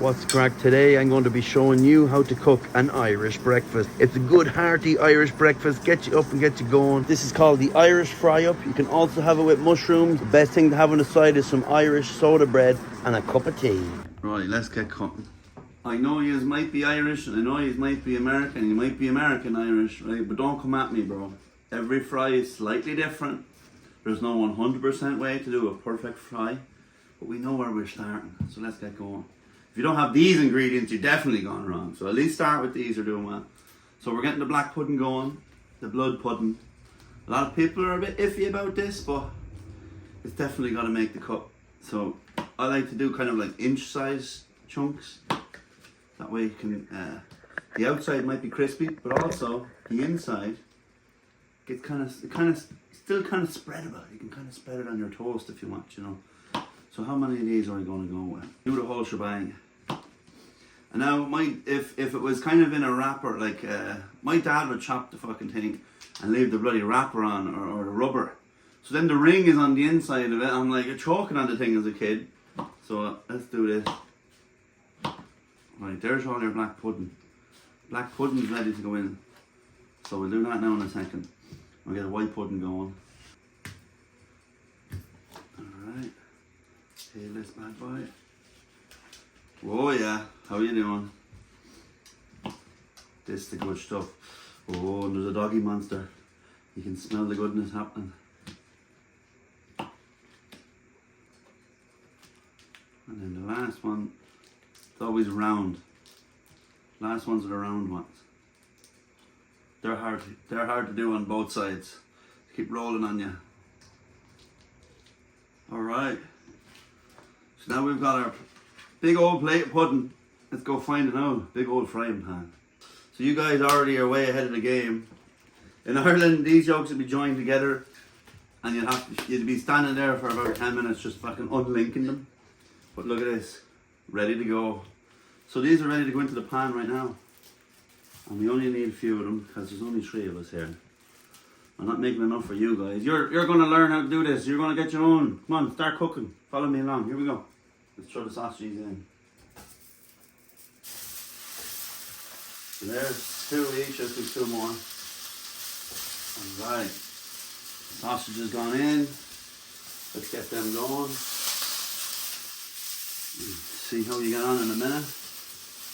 What's crack? Today I'm going to be showing you how to cook an Irish breakfast. It's a good hearty Irish breakfast, get you up and get you going. This is called the Irish fry up. You can also have it with mushrooms. The best thing to have on the side is some Irish soda bread and a cup of tea. Right, let's get cooking. I know you might be Irish and I know you might be American. You might be American Irish, right? But don't come at me, bro. Every fry is slightly different. There's no 100% way to do a perfect fry, but we know where we're starting, so let's get going. If you don't have these ingredients, you're definitely gone wrong. So at least start with these, you're doing well. So we're getting the black pudding going, the blood pudding. A lot of people are a bit iffy about this, but it's definitely got to make the cut. So I like to do kind of like inch size chunks. That way you can, the outside might be crispy, but also the inside gets still kind of spreadable. You can kind of spread it on your toast if you want, you know. So how many of these are we going to go with? Do the whole shebang. And now, if it was kind of in a wrapper, like my dad would chop the fucking thing and leave the bloody wrapper on, or the rubber. So then the ring is on the inside of it. I'm like choking on the thing as a kid. So let's do this. Right, there's all your black pudding. Black pudding's ready to go in. So we'll do that now in a second. We'll get a white pudding going. Alright. Peel this bad boy. Oh yeah, how are you doing? This is the good stuff. Oh, and there's a doggy monster. You can smell the goodness happening. And then the last one, it's always round. Last ones are the round ones. They're hard to do on both sides. Keep rolling on you. Alright. So now we've got our big old plate of pudding. Let's go find it out. Big old frying pan. So you guys already are way ahead of the game. In Ireland, these yolks would be joined together and you'd be standing there for about 10 minutes just fucking unlinking them. But look at this. Ready to go. So these are ready to go into the pan right now. And we only need a few of them because there's only 3 of us here. I'm not making enough for you guys. You're going to learn how to do this. You're going to get your own. Come on, start cooking. Follow me along. Here we go. Let's throw the sausages in. So there's 2 each. Let's do 2 more. Alright. Sausage has gone in. Let's get them going. See how you get on in a minute.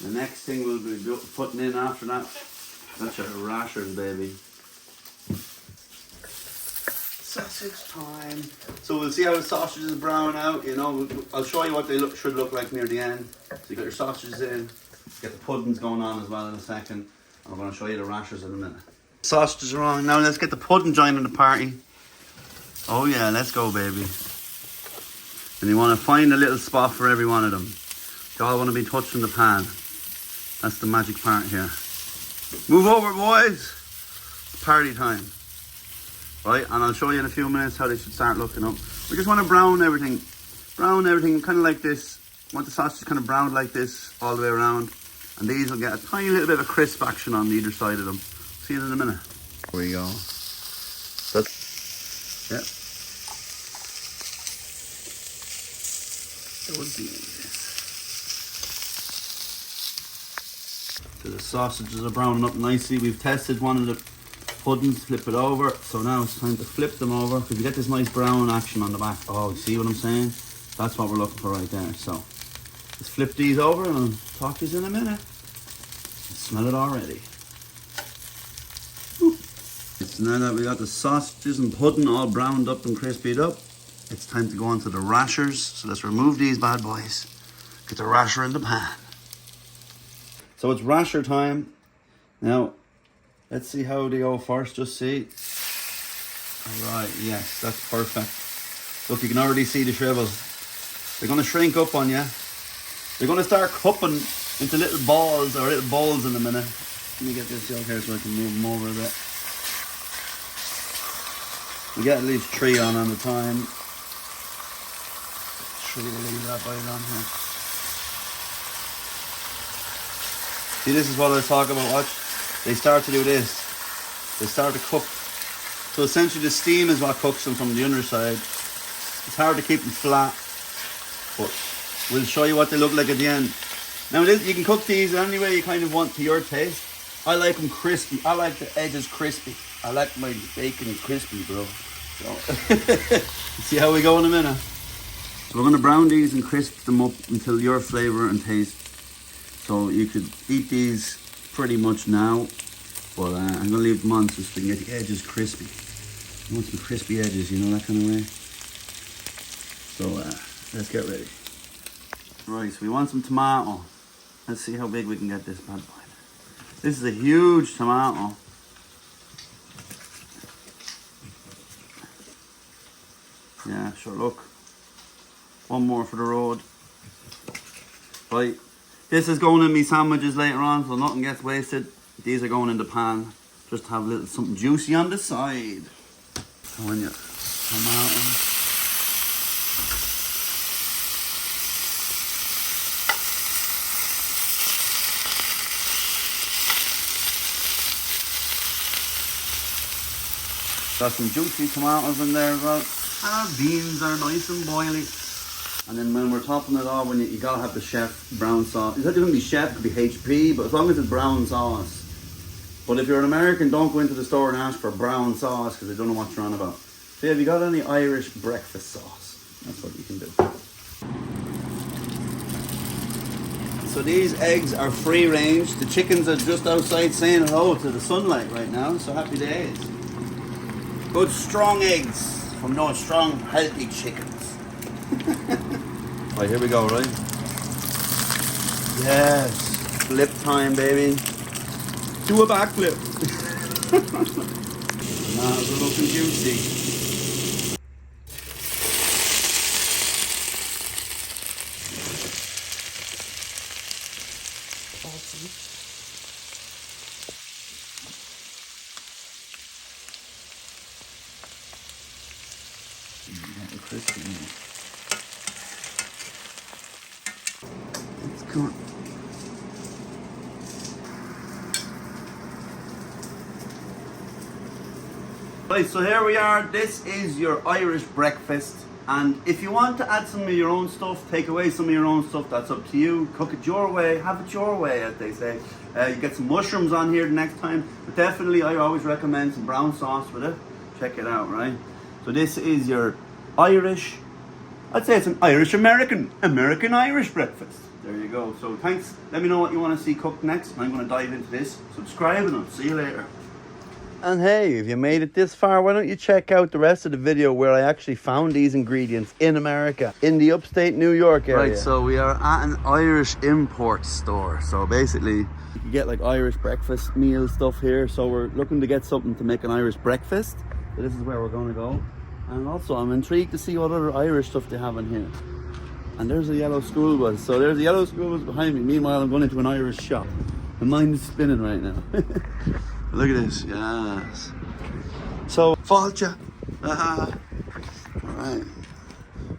The next thing we'll be putting in after that, that's your rashers, baby. Sausage time. So we'll see how the sausages brown out, you know. I'll show you what they should look like near the end. So you got your sausages in, get the puddings going on as well in a second. And we're going to show you the rashers in a minute. Sausages are on. Now let's get the pudding joining the party. Oh yeah, let's go, baby. And you want to find a little spot for every one of them. They all want to be touching the pan. That's the magic part here. Move over, boys. Party time. Right, and I'll show you in a few minutes how they should start looking up. We just want to brown everything. Brown everything kind of like this. Want the sausage kind of browned like this all the way around. And these will get a tiny little bit of a crisp action on either side of them. See you in a minute. There we go. That's, yeah. It would be this. So the sausages are browning up nicely. We've tested one of the puddings, flip it over. So now it's time to flip them over because we get this nice brown action on the back. Oh, see what I'm saying? That's what we're looking for right there. So let's flip these over and I'll talk to you in a minute. I smell it already. So now that we got the sausages and pudding all browned up and crispied up, it's time to go on to the rashers. So let's remove these bad boys. Get the rasher in the pan. So it's rasher time. Now, let's see how they go first, just see. Alright, yes, that's perfect. Look, you can already see the shrivel. They're going to shrink up on you. They're going to start cupping into little balls or little bowls in a minute. Let me get this yolk here so I can move them over a bit. We get at least 3 on at a time. 3 will leave that bite on here. See, this is what I was talking about. Watch. They start to do this. They start to cook. So essentially the steam is what cooks them from the underside. It's hard to keep them flat, but we'll show you what they look like at the end. Now you can cook these any way you kind of want to your taste. I like them crispy. I like the edges crispy. I like my bacon crispy, bro. So see how we go in a minute. So we're gonna brown these and crisp them up until your flavor and taste. So you could eat these pretty much now, but I'm gonna leave them on so we can get the edges crispy. You want some crispy edges, you know, that kind of way. So let's get ready. Right, so we want some tomato. Let's see how big we can get this bad boy. This is a huge tomato. Yeah, sure, look. One more for the road. Right, this is going in me sandwiches later on, so nothing gets wasted. These are going in the pan, just to have a little something juicy on the side. So when you tomato. Got some juicy tomatoes in there as well. And our beans are nice and boiling. And then when we're topping it all, when you gotta have the chef brown sauce. It doesn't be chef, it could be HP, but as long as it's brown sauce. But if you're an American, don't go into the store and ask for brown sauce because they don't know what you're on about. So have you got any Irish breakfast sauce? That's what you can do. So these eggs are free range. The chickens are just outside saying hello to the sunlight right now, so happy days. Good strong eggs from those strong healthy chickens. Right, here we go, right? Yes, flip time, baby. Do a backflip. Tomatoes are looking juicy. Crispy. It's cool. Right, so here we are. This is your Irish breakfast. And if you want to add some of your own stuff, take away some of your own stuff, that's up to you. Cook it your way, have it your way, as they say. You get some mushrooms on here the next time. But definitely, I always recommend some brown sauce with it. Check it out, right? So this is your Irish, I'd say it's an American-Irish breakfast. There you go. So thanks. Let me know what you want to see cooked next. I'm going to dive into this. Subscribe and I'll see you later. And hey, if you made it this far, why don't you check out the rest of the video where I actually found these ingredients in America, in the upstate New York area. Right, so we are at an Irish import store. So basically, you can get like Irish breakfast meal stuff here. So we're looking to get something to make an Irish breakfast. So this is where we're going to go. And also, I'm intrigued to see what other Irish stuff they have in here. And there's a yellow school bus. So there's a yellow school bus behind me. Meanwhile, I'm going into an Irish shop. My mind is spinning right now. Look at this. Yes. So, Falcha. Alright.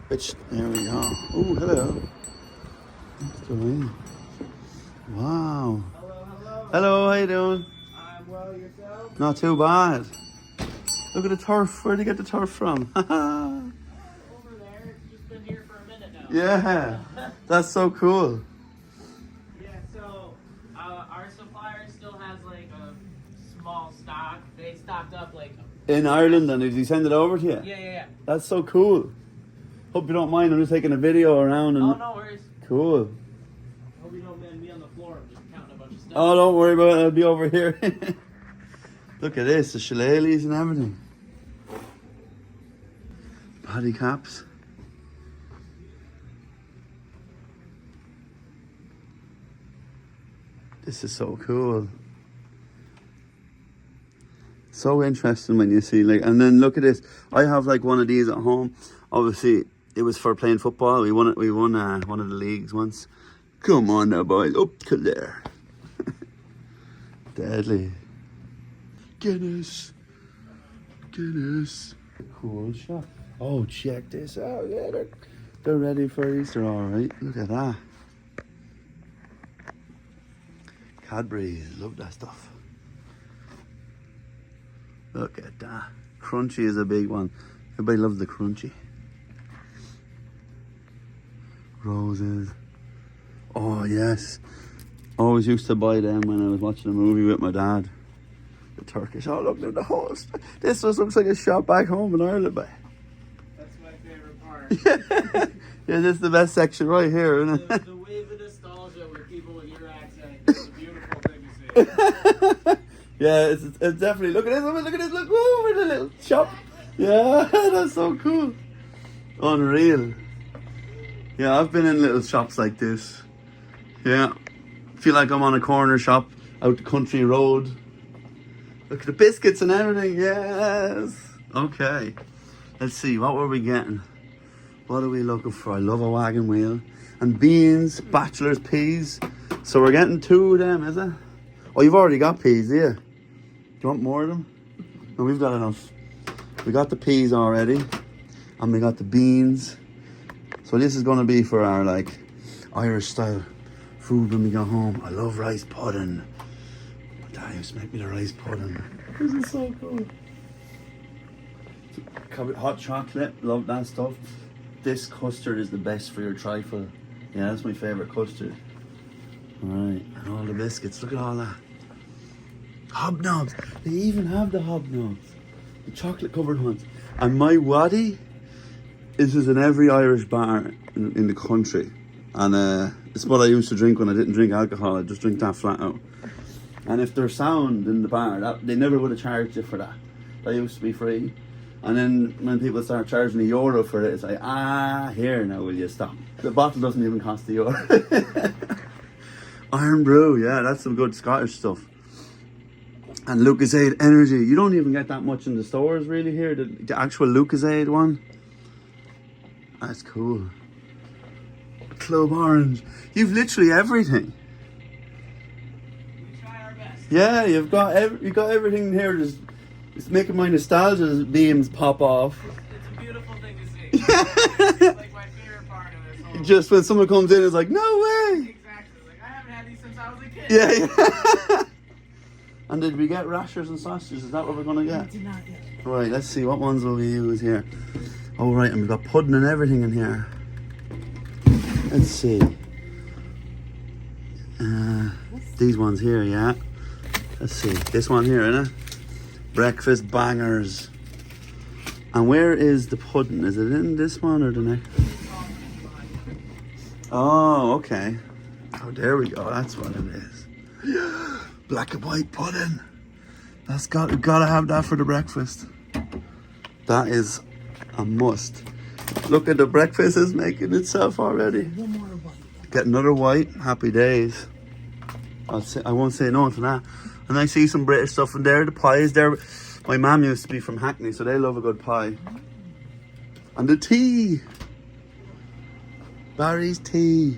Which, there we go. Oh, hello. Let's go in. Wow. Hello, hello. Hello, how you doing? I'm well, yourself? Not too bad. Look at the turf. Where'd you get the turf from? Over there. It's just been here for a minute now. Yeah. That's so cool. Yeah, so our supplier still has like a small stock. They stocked up like... In Ireland, and did he send it over to you? Yeah. That's so cool. Hope you don't mind. I'm just taking a video around. And Oh, no worries. Cool. Hope you don't mind me on the floor. I'm just counting a bunch of stuff. Oh, don't worry about it. I'll be over here. Look at this, the shillelaghs and everything. Paddy caps. This is so cool. So interesting when you see like, and then look at this. I have like one of these at home. Obviously, it was for playing football. We won it. We won one of the leagues once. Come on now, boys, up to there. Deadly. Guinness. Cool shot. Oh, check this out. Yeah, they're ready for Easter, all right. Look at that. Cadbury's, love that stuff. Look at that. Crunchy is a big one. Everybody loves the crunchy. Roses. Oh, yes. Always used to buy them when I was watching a movie with my dad. The Turkish. Oh, look at the host. This just looks like a shop back home in Ireland. But That's my favorite part. yeah, this is the best section right here, isn't it? The wave of nostalgia with people with your accent is a beautiful thing to see. Yeah, it's definitely. Look at this. Look at this. Look, whoa, we're in a little shop. Yeah, that's so cool. Unreal. Yeah, I've been in little shops like this. Yeah. Feel like I'm on a corner shop out the country road. Look at the biscuits and everything. Yes. Okay. Let's see. What were we getting? What are we looking for? I love a wagon wheel. And beans, bachelor's peas. So we're getting 2 of them, is it? Oh, you've already got peas, yeah. Do you want more of them? No, we've got enough. We got the peas already. And we got the beans. So this is going to be for our, like, Irish style food when we go home. I love rice pudding. My dad used to make me the rice pudding. This is so cool. Hot chocolate, love that stuff. This custard is the best for your trifle. Yeah, that's my favourite custard. Alright, and all the biscuits, look at all that. Hobnobs, they even have the hobnobs. The chocolate covered ones. And my waddy, this is in every Irish bar in the country. And it's what I used to drink when I didn't drink alcohol. I just drink that flat out. And if there's sound in the bar, they never would have charged you for that. That used to be free. And then when people start charging €1 for it, it's like, here now, will you stop? The bottle doesn't even cost €1. Iron Brew, yeah, that's some good Scottish stuff. And Lucasade Energy. You don't even get that much in the stores really here. The actual Lucasade one. That's cool. Club Orange. You've literally everything. We try our best. Yeah, you've got everything here. It's making my nostalgia beams pop off. It's a beautiful thing to see. It's like my favorite part of this whole. Just when someone comes in, it's like, no way. Exactly. Like I haven't had these since I was a kid. Yeah. And did we get rashers and sausages? Is that what we're gonna get? We did not get it. Right. Let's see what ones will we use here. Oh right, and we've got pudding and everything in here. Let's see. These ones here, yeah. Let's see. This one here, innit? Breakfast bangers. And where is the pudding? Is it in this one or the next? Oh, okay. Oh, there we go. That's what it is. Yeah. Black and white pudding. We've gotta have that for the breakfast. That is a must. Look at the breakfast is making itself already. One more white. Get another white. Happy days. I won't say no to that. And I see some British stuff in there. The pies there. My mum used to be from Hackney, so they love a good pie. And the tea. Barry's tea.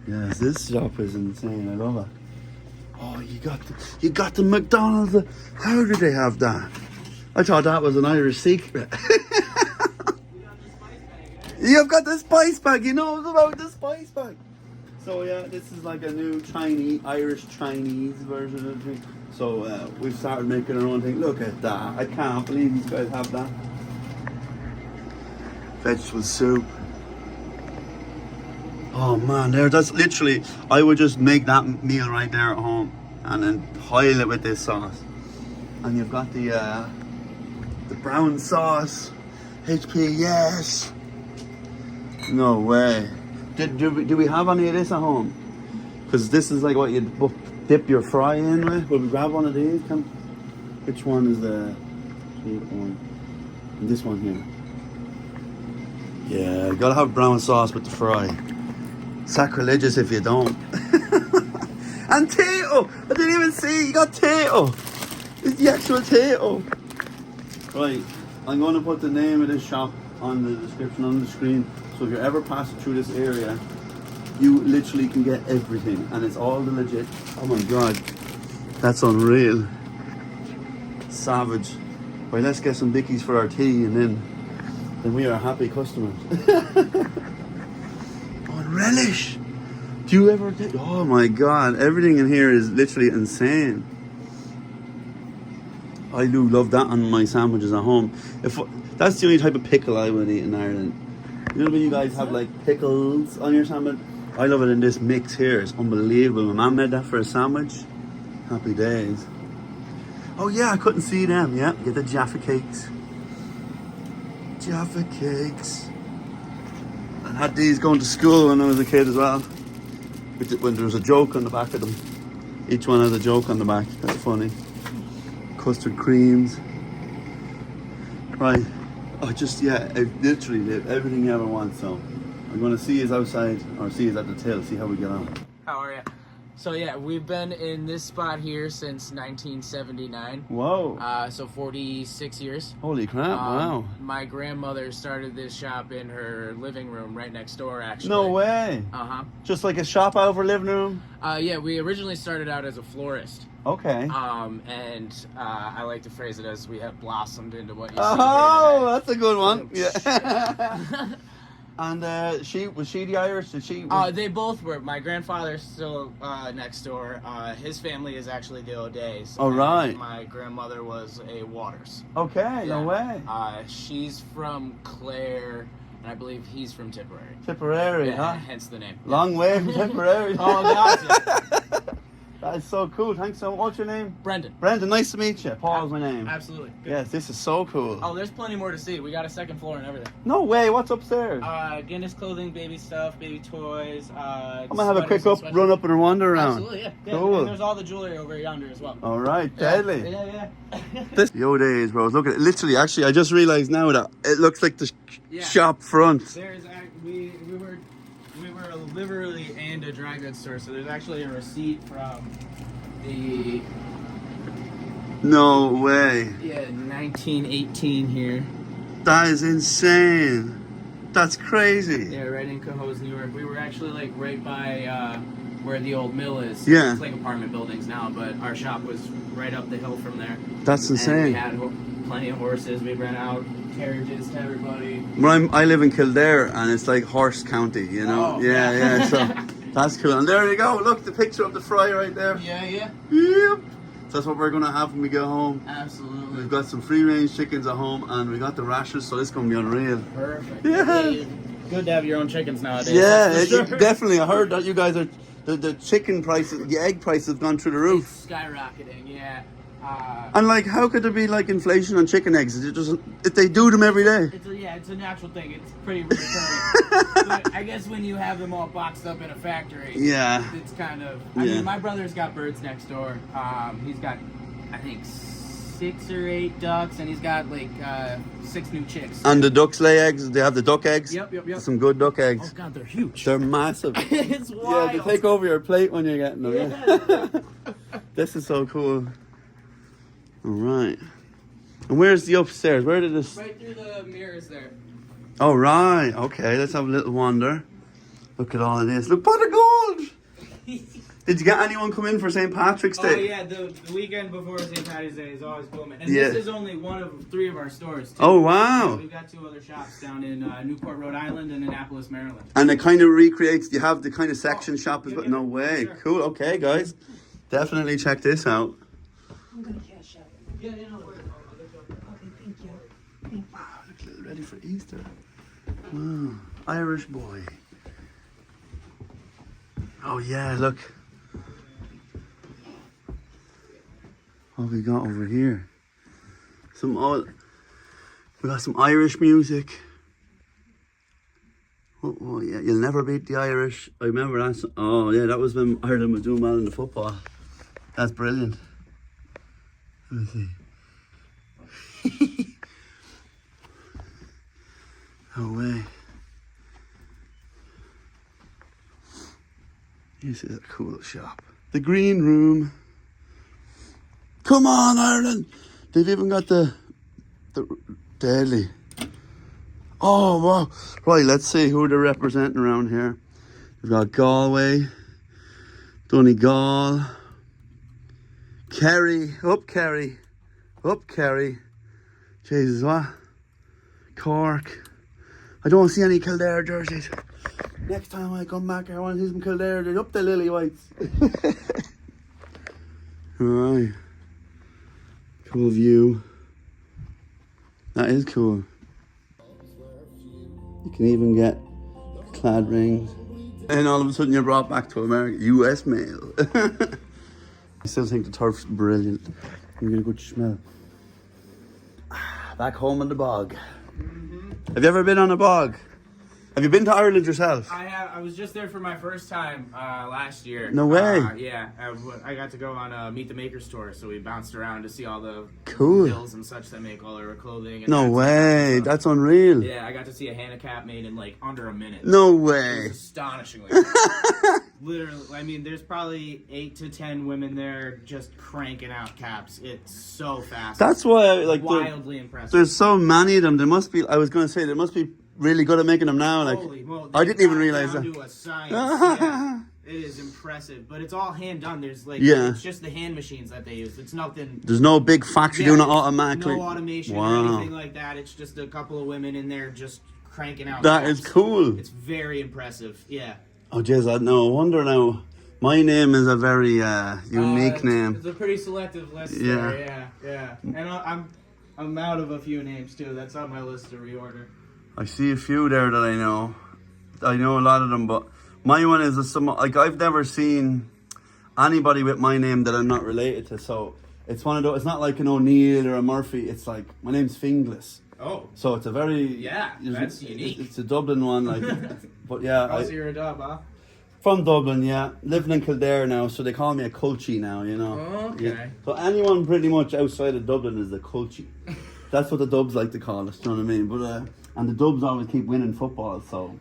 Yes, this shop is insane. I love it. Oh, you got the McDonald's. How did they have that? I thought that was an Irish secret. You've got the spice bag. You know about the spice bag. So yeah, this is like a new Irish Chinese version of it. So we've started making our own thing. Look at that. I can't believe these guys have that. Vegetable soup. Oh man, that's literally, I would just make that meal right there at home and then pile it with this sauce. And you've got the brown sauce. HP, yes. No way. Do we have any of this at home? Because this is like what you dip your fry in with. Will we grab one of these? Which one is the cheap one? And this one here. Yeah, you gotta have brown sauce with the fry. Sacrilegious if you don't. And potato! I didn't even see you got potato. It's the actual potato. Right, I'm going to put the name of this shop on the description on the screen. So if you're ever passing through this area, you literally can get everything. And it's all the legit. Oh my god. That's unreal. Savage. Right, let's get some bickies for our tea and then we are happy customers. On relish. Do you ever get, oh my god, everything in here is literally insane. I do love that on my sandwiches at home. That's the only type of pickle I would eat in Ireland. You know when you guys have like pickles on your sandwich? I love it in this mix here. It's unbelievable. My mom made that for a sandwich. Happy days. Oh yeah, I couldn't see them. Yeah, get the Jaffa cakes. Jaffa cakes. I had these going to school when I was a kid as well. When there was a joke on the back of them. Each one has a joke on the back. That's funny. Custard creams. Right. Oh, just, yeah, literally everything you ever want. So I'm going to see you outside, or see you at the till, see how we get on. How are you? So yeah, we've been in this spot here since 1979. Whoa. So 46 years. Holy crap, wow. My grandmother started this shop in her living room right next door, actually. No way. Uh-huh. Just like a shop out of her living room? Yeah, we originally started out as a florist. Okay. And I like to phrase it as we have blossomed into what you see Oh, here that's a good one. Yeah. And was she the Irish? Did she? They both were. My grandfather's still next door. His family is actually the O'Days. Oh, right. My grandmother was a Waters. Okay, no way. She's from Clare, and I believe he's from Tipperary. Tipperary, Yeah, huh? hence the name. Long way from Tipperary. Oh, gotcha. That is so cool. Thanks so much. What's your name? Brendan. Brendan, nice to meet you. Paul's my name. Absolutely. Good. Yes, this is so cool. Oh, there's plenty more to see. We got a second floor and everything. No way. What's upstairs? Guinness clothing, baby stuff, baby toys. I'm gonna have a quick run up and wander around. Absolutely, yeah. Cool. And there's all the jewelry over yonder as well. All right, deadly. Yeah. This Yo Days, bros. Look at it. Literally, actually, I just realized now that it looks like the shop front. There's we were literally and a dry goods store, so there's actually a receipt from the No way. 1918 here. That is insane. That's crazy. Yeah, right in Cohoes, New York. We were actually like right by where the old mill is. Yeah. It's like apartment buildings now, but our shop was right up the hill from there. That's insane. And we had plenty of horses. We ran out carriages to everybody. Well, I live in Kildare, and it's like horse county, you know. Oh. Yeah. So that's cool. And there you go. Look, the picture of the fry right there. Yeah. Yep. So that's what we're gonna have when we get home. Absolutely. We've got some free range chickens at home, and we got the rashers, so it's gonna be unreal. Perfect. Yeah. Good to have your own chickens nowadays. Yeah, Sure. definitely. I heard that you guys are the chicken prices, the egg prices have gone through the roof. It's skyrocketing. Yeah. And like, how could there be like inflation on chicken eggs? Is it just if they do them every day? It's a natural thing. It's pretty recurring. But I guess when you have them all boxed up in a factory, Yeah. it's kind of. I mean, my brother's got birds next door. He's got, I think, 6 or 8 ducks, and he's got like 6 new chicks. And the ducks lay eggs. They have the duck eggs. Yep. Some good duck eggs. Oh God, they're huge. They're massive. It's wild. Yeah, they take over your plate when you're getting them. Yeah. This is so cool. All right. And where's the upstairs? Where did this? Right through the mirrors there. Oh, right. Okay, let's have a little wander. Look at all of this. Look, pot of gold. Did you get anyone come in for St. Patrick's Day? Oh yeah, the weekend before St. Patty's Day is always booming. And Yeah. this is only one of 3 of our stores, too. Oh, wow. We've got 2 other shops down in Newport, Rhode Island and Annapolis, Maryland. And it kind of recreates, you have the kind of section shop as well. yeah, No way. sure. Cool. Okay, guys. Definitely check this out. I'm gonna cash out. Yeah, Okay, thank you. Wow, look a little ready for Easter. Wow. Irish boy. Oh, yeah, look. What we got over here? We got some Irish music. Oh yeah, you'll never beat the Irish. I remember that. Oh yeah, that was when Ireland was doing well in the football. That's brilliant. Let me see. No way. This is a cool shop. The green room. Come on, Ireland! They've even got the deadly. Oh wow! Right, let's see who they're representing around here. We've got Galway, Donegal, Kerry, up Kerry. Jesus, what? Cork. I don't see any Kildare jerseys. Next time I come back, I want to see some Kildare jerseys. Up the Lily Whites. Alright. Cool view. That is cool. You can even get clad rings. And all of a sudden you're brought back to America. US mail. I still think the turf's brilliant. You get a good smell. Back home in the bog. Have you ever been on a bog? Have you been to Ireland yourself? I have. I was just there for my first time last year. No way. Yeah, I got to go on a Meet the Makers tour, so we bounced around to see all the Cool. mills and such that make all their clothing. And No way. stuff. That's unreal. Yeah, I got to see a Hannah cap made in like under a minute. No It way. was astonishingly. Literally, I mean, there's probably 8 to 10 women there just cranking out caps. It's so fast. That's why I like. wildly impressive. There's so many of them. There must be. I was going to say there must be really good at making them now. Like Holy moly, I didn't even they got realize down that. to a science. Yeah. It is impressive, but it's all hand done. There's like, Yeah. it's just the hand machines that they use. It's nothing. There's no big factory doing it automatically. No automation or Wow. anything like that. It's just a couple of women in there just cranking out. That caps. is cool. It's very impressive. Yeah. Oh jeez, I know. I wonder now. My name is a very unique name. It's a pretty selective list. Yeah. There. Yeah. And I'm out of a few names too. That's on my list to reorder. I see a few there that I know. I know a lot of them, but my one is like I've never seen anybody with my name that I'm not related to. So it's one of those. It's not like an O'Neill or a Murphy. It's like my name's Finglas. Oh. So it's a very That's unique. It's a Dublin one, like. But yeah, Also, you're a dub, huh? from Dublin, yeah. Living in Kildare now, so they call me a culchie now, you know. Okay. Yeah. So anyone pretty much outside of Dublin is a culchie. That's what the Dubs like to call us, you know what I mean? But and the Dubs always keep winning football, so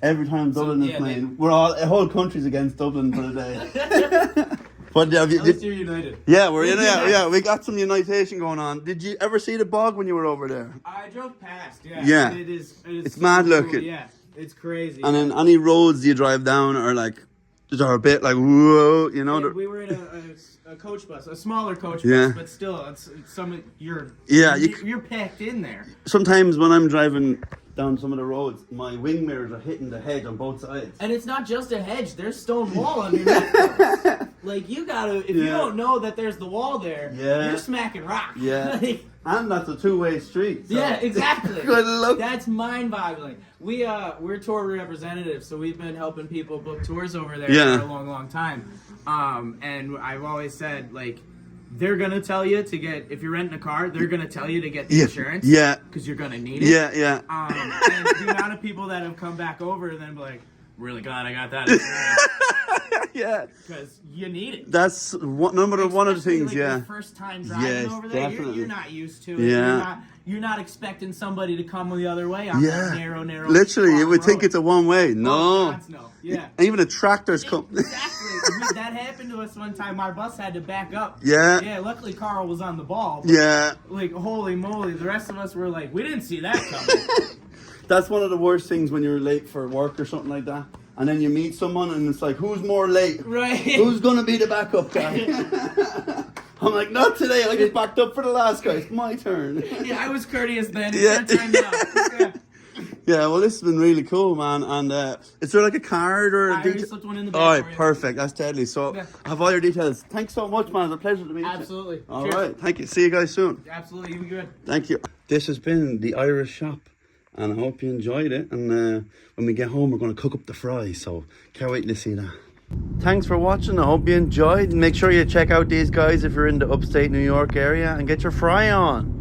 every time Dublin is playing, the whole country's against Dublin for the day. But At least you're united. yeah, we're in yeah, we got some unitation going on. Did you ever see the bog when you were over there? I drove past, yeah. Yeah. It is It's so mad cool, looking. Yeah, it's crazy. And then any roads you drive down are like, are a bit like, whoa, you know? We were in a coach bus, a smaller coach Yeah. bus, but still, it's some you're packed in there. Sometimes when I'm driving down some of the roads, my wing mirrors are hitting the hedge on both sides. And it's not just a hedge; there's stone wall underneath. Like you gotta, if you don't know that there's the wall there, you're smacking rock. Yeah. Like, And that's a two-way street. So. yeah, exactly. Good luck. That's mind-boggling. We're tour representatives, so we've been helping people book tours over there for a long, long time. And I've always said, like, they're gonna tell you to get, if you're renting a car, they're gonna tell you to get the insurance. Yeah. Because you're gonna need it. Yeah. And the amount of people that have come back over and then be like, really glad I got that insurance. Yeah. Because you need it. That's one of the things, like yeah. Your first time driving over there, definitely. you're not used to it. Yeah. You're not expecting somebody to come the other way on that narrow. Literally, you would road. think it's a one-way. Oh, No. God, no. Yeah. Even the tractors come. Exactly. That happened to us one time. Our bus had to back up. Yeah. Yeah, luckily Carl was on the ball. But Yeah. Like, holy moly. The rest of us were like, we didn't see that coming. That's one of the worst things when you're late for work or something like that. And then you meet someone and it's like, who's more late? Right. Who's going to be the backup guy? I'm like, not today. I just backed up for the last guy. It's my turn. Yeah, I was courteous then. It's Yeah. your time now. Yeah. Yeah, well, this has been really cool, man. And is there like a card or a I already detail? slipped one in the All bag right, for you. perfect. That's deadly. So Yeah. I have all your details. Thanks so much, man. It's a pleasure to meet you. Absolutely. All Cheers. right. Thank you. See you guys soon. Absolutely. You good. Thank you. This has been the Irish Shop. And I hope you enjoyed it. And when we get home, we're going to cook up the fries. So can't wait to see that. Thanks for watching. I hope you enjoyed. Make sure you check out these guys if you're in the upstate New York area and get your fry on.